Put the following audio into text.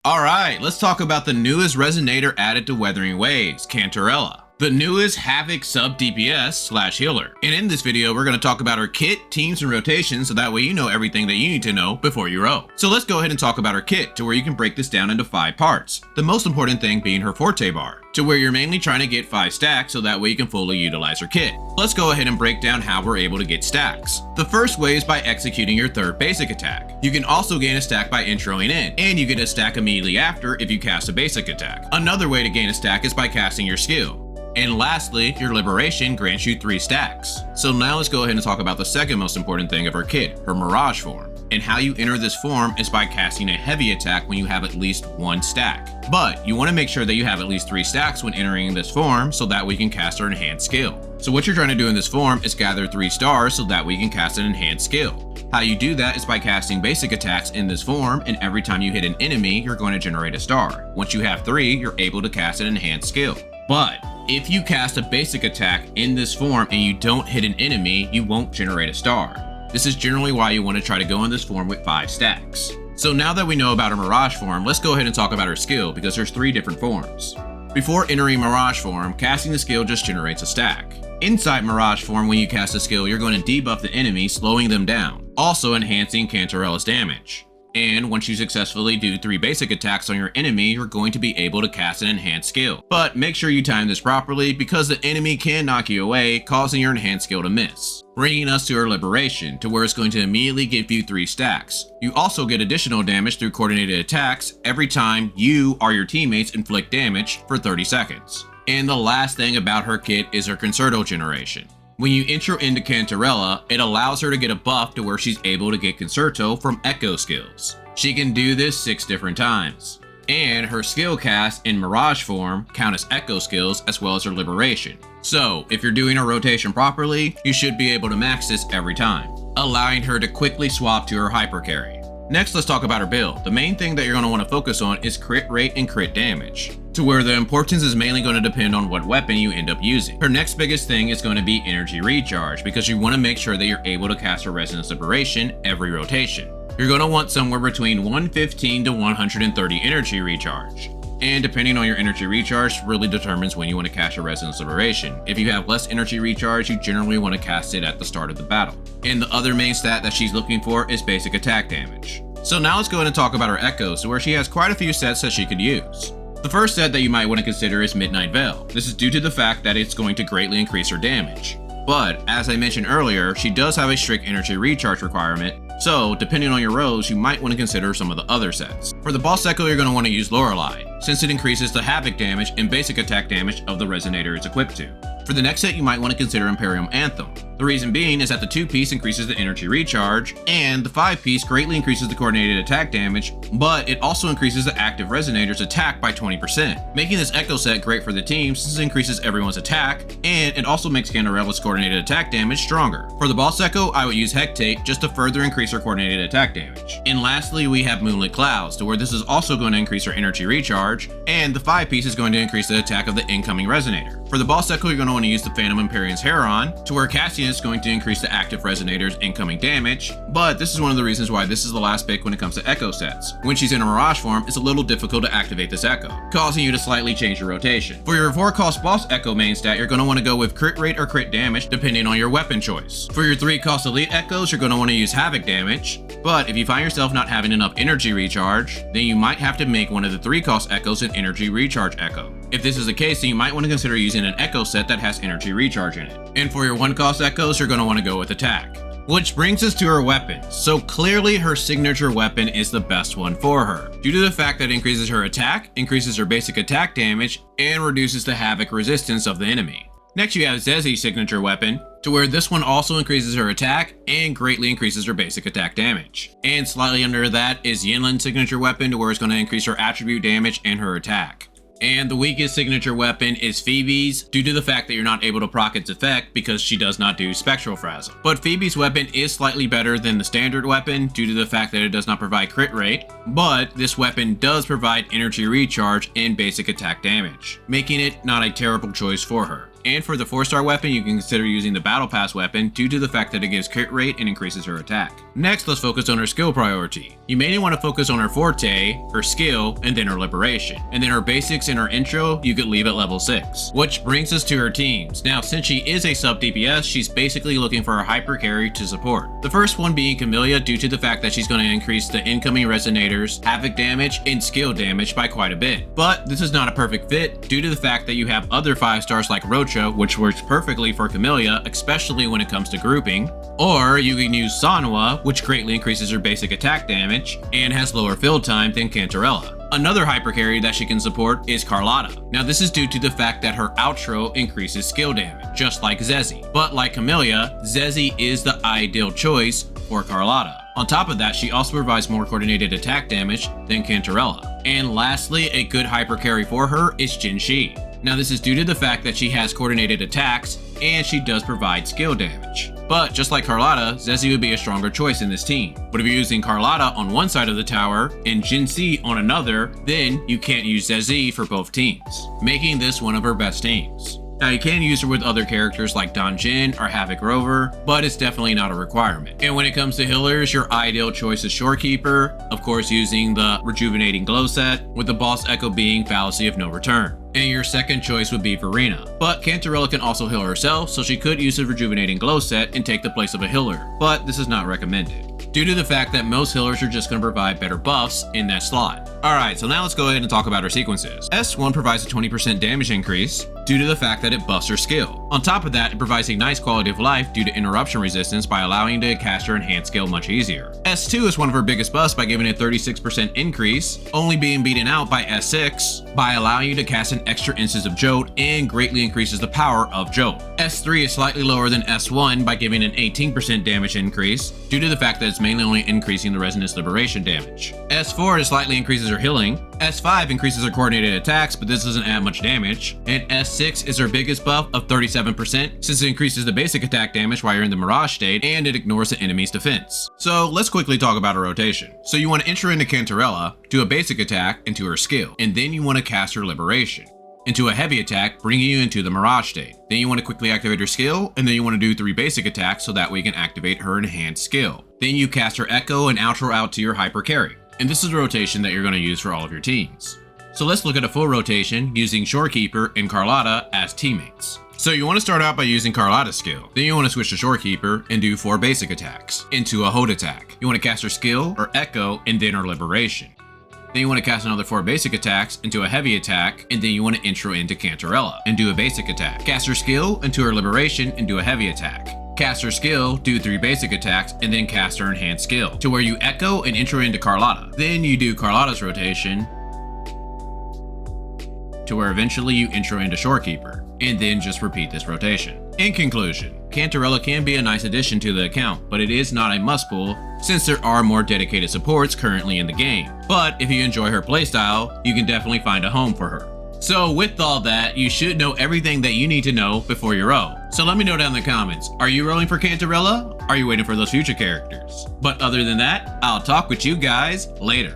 Alright, let's talk about the newest resonator added to Wuthering Waves, Cantarella. The newest Havoc SubDPS healer. And in this video, we're going to talk about her kit, teams, and rotations so that way you know everything that you need to know before you row. So let's go ahead and talk about her kit, to where you can break this down into 5 parts. The most important thing being her forte bar, to where you're mainly trying to get 5 stacks so that way you can fully utilize her kit. Let's go ahead and break down how we're able to get stacks. The first way is by executing your 3rd basic attack. You can also gain a stack by introing in, and you get a stack immediately after if you cast a basic attack. Another way to gain a stack is by casting your skill. And lastly, your liberation grants you 3 stacks. So now let's go ahead and talk about the second most important thing of her kit, her Mirage form. And how you enter this form is by casting a heavy attack when you have at least 1 stack. But you want to make sure that you have at least 3 stacks when entering this form so that way you can cast her enhanced skill. So what you're trying to do in this form is gather 3 stars so that way you can cast an enhanced skill. How you do that is by casting basic attacks in this form, and every time you hit an enemy, you're going to generate a star. Once you have 3, you're able to cast an enhanced skill. But if you cast a basic attack in this form and you don't hit an enemy, you won't generate a star. This is generally why you want to try to go in this form with 5 stacks. So now that we know about her Mirage form, let's go ahead and talk about her skill, because there's 3 different forms. Before entering Mirage form, casting the skill just generates a stack. Inside Mirage form, when you cast a skill, you're going to debuff the enemy, slowing them down, also enhancing Cantarella's damage. And once you successfully do 3 basic attacks on your enemy, you're going to be able to cast an enhanced skill. But make sure you time this properly, because the enemy can knock you away, causing your enhanced skill to miss. Bringing us to her liberation, to where it's going to immediately give you 3 stacks. You also get additional damage through coordinated attacks every time you or your teammates inflict damage for 30 seconds. And the last thing about her kit is her Concerto generation. When you intro into Cantarella, it allows her to get a buff to where she's able to get Concerto from Echo skills. She can do this 6 different times. And her skill cast in Mirage form count as Echo skills as well as her liberation. So if you're doing her rotation properly, you should be able to max this every time, allowing her to quickly swap to her hyper carry. Next, let's talk about her build. The main thing that you're going to want to focus on is crit rate and crit damage, to where the importance is mainly going to depend on what weapon you end up using. Her next biggest thing is going to be energy recharge, because you want to make sure that you're able to cast her Resonance Liberation every rotation. You're going to want somewhere between 115 to 130 energy recharge. And depending on your energy recharge really determines when you want to cast your Resonance Liberation. If you have less energy recharge, you generally want to cast it at the start of the battle. And the other main stat that she's looking for is basic attack damage. So now let's go ahead and talk about her Echoes, where she has quite a few sets that she could use. The first set that you might want to consider is Midnight Veil. This is due to the fact that it's going to greatly increase her damage. But as I mentioned earlier, she does have a strict energy recharge requirement, so depending on your rows, you might want to consider some of the other sets. For the boss Echo, you're going to want to use Lorelei, since it increases the Havoc damage and basic attack damage of the resonator it's equipped to. For the next set, you might want to consider Imperium Anthem. The reason being is that the 2-piece increases the energy recharge, and the 5-piece greatly increases the coordinated attack damage, but it also increases the active resonator's attack by 20%, making this Echo set great for the team since it increases everyone's attack, and it also makes Cantarella's coordinated attack damage stronger. For the boss Echo, I would use Hectate just to further increase her coordinated attack damage. And lastly, we have Moonlit Clouds, to where this is also going to increase her energy recharge, and the 5-piece is going to increase the attack of the incoming resonator. For the boss Echo, you're going to want to use the Phantom Empyrean's Heron, to where casting is going to increase the active resonator's incoming damage, but this is one of the reasons why this is the last pick when it comes to Echo sets. When she's in a Mirage form, it's a little difficult to activate this Echo, causing you to slightly change your rotation. For your 4-cost boss Echo main stat, you're going to want to go with crit rate or crit damage depending on your weapon choice. For your 3-cost elite Echoes, you're going to want to use Havoc damage, but if you find yourself not having enough energy recharge, then you might have to make one of the 3-cost Echoes an energy recharge Echo. If this is the case, then you might want to consider using an Echo set that has energy recharge in it. And for your 1-cost Echoes, you're going to want to go with attack. Which brings us to her weapon. So clearly her signature weapon is the best one for her, due to the fact that it increases her attack, increases her basic attack damage, and reduces the Havoc resistance of the enemy. Next you have Zezi's signature weapon, to where this one also increases her attack and greatly increases her basic attack damage. And slightly under that is Yinlin's signature weapon, to where it's going to increase her attribute damage and her attack. And the weakest signature weapon is Phoebe's, due to the fact that you're not able to proc its effect because she does not do Spectral Frazzle. But Phoebe's weapon is slightly better than the standard weapon due to the fact that it does not provide crit rate, but this weapon does provide energy recharge and basic attack damage, making it not a terrible choice for her. And for the 4-star weapon, you can consider using the Battle Pass weapon due to the fact that it gives crit rate and increases her attack. Next, let's focus on her skill priority. You mainly want to focus on her forte, her skill, and then her liberation. And then her basics and her intro, you could leave at level 6. Which brings us to her teams. Now, since she is a sub DPS, she's basically looking for a hyper carry to support. The first one being Camellia due to the fact that she's going to increase the incoming resonators, havoc damage, and skill damage by quite a bit. But this is not a perfect fit due to the fact that you have other 5-stars like Rocha, which works perfectly for Camellia, especially when it comes to grouping. Or you can use Sanwa, which greatly increases her basic attack damage and has lower fill time than Cantarella. Another hyper carry that she can support is Carlotta. Now this is due to the fact that her outro increases skill damage, just like Zezzy. But like Camellia, Zezzy is the ideal choice for Carlotta. On top of that, she also provides more coordinated attack damage than Cantarella. And lastly, a good hyper carry for her is Jinxi. Now this is due to the fact that she has coordinated attacks and she does provide skill damage. But just like Carlotta, Zezzy would be a stronger choice in this team. But if you're using Carlotta on one side of the tower and Jinxi on another, then you can't use Zezzy for both teams, making this one of her best teams. Now you can use her with other characters like Don Jin or Havoc Rover, but it's definitely not a requirement. And when it comes to healers, your ideal choice is Shorekeeper, of course using the Rejuvenating Glow set, with the boss echo being Fallacy of No Return. And your second choice would be Verena. But Cantarella can also heal herself, so she could use the Rejuvenating Glow set and take the place of a healer, but this is not recommended, due to the fact that most healers are just going to provide better buffs in that slot. Alright, so now let's go ahead and talk about her sequences. S1 provides a 20% damage increase due to the fact that it buffs her skill. On top of that, it provides a nice quality of life due to interruption resistance by allowing you to cast her enhanced skill much easier. S2 is one of her biggest buffs by giving a 36% increase, only being beaten out by S6 by allowing you to cast an extra instance of Jolt and greatly increases the power of Jolt. S3 is slightly lower than S1 by giving an 18% damage increase due to the fact that it's mainly only increasing the resonance liberation damage. S4 slightly increases her healing. S5 increases her coordinated attacks, but this doesn't add much damage. And S6 is her biggest buff of 37% since it increases the basic attack damage while you're in the Mirage state and it ignores the enemy's defense. So let's quickly talk about her rotation. So you want to enter into Cantarella, do a basic attack into her skill, and then you want to cast her liberation into a heavy attack, bringing you into the Mirage state. Then you want to quickly activate her skill, and then you want to do 3 basic attacks so that way you can activate her enhanced skill. Then you cast her echo and outro out to your hyper carry. And this is the rotation that you're going to use for all of your teams. So let's look at a full rotation using Shorekeeper and Carlotta as teammates. So you want to start out by using Carlotta's skill. Then you want to switch to Shorekeeper and do 4 basic attacks into a hold attack. You want to cast her skill, her echo, and then her liberation. Then you want to cast another 4 basic attacks into a heavy attack, and then you want to intro into Cantarella and do a basic attack. Cast her skill into her liberation and do a heavy attack. Cast her skill, do 3 basic attacks, and then cast her enhanced skill, to where you echo and intro into Carlotta. Then you do Carlotta's rotation, to where eventually you intro into Shorekeeper, and then just repeat this rotation. In conclusion, Cantarella can be a nice addition to the account, but it is not a must pull since there are more dedicated supports currently in the game. But if you enjoy her playstyle, you can definitely find a home for her. So with all that, you should know everything that you need to know before you roll. So let me know down in the comments, are you rolling for Cantarella? Are you waiting for those future characters? But other than that, I'll talk with you guys later.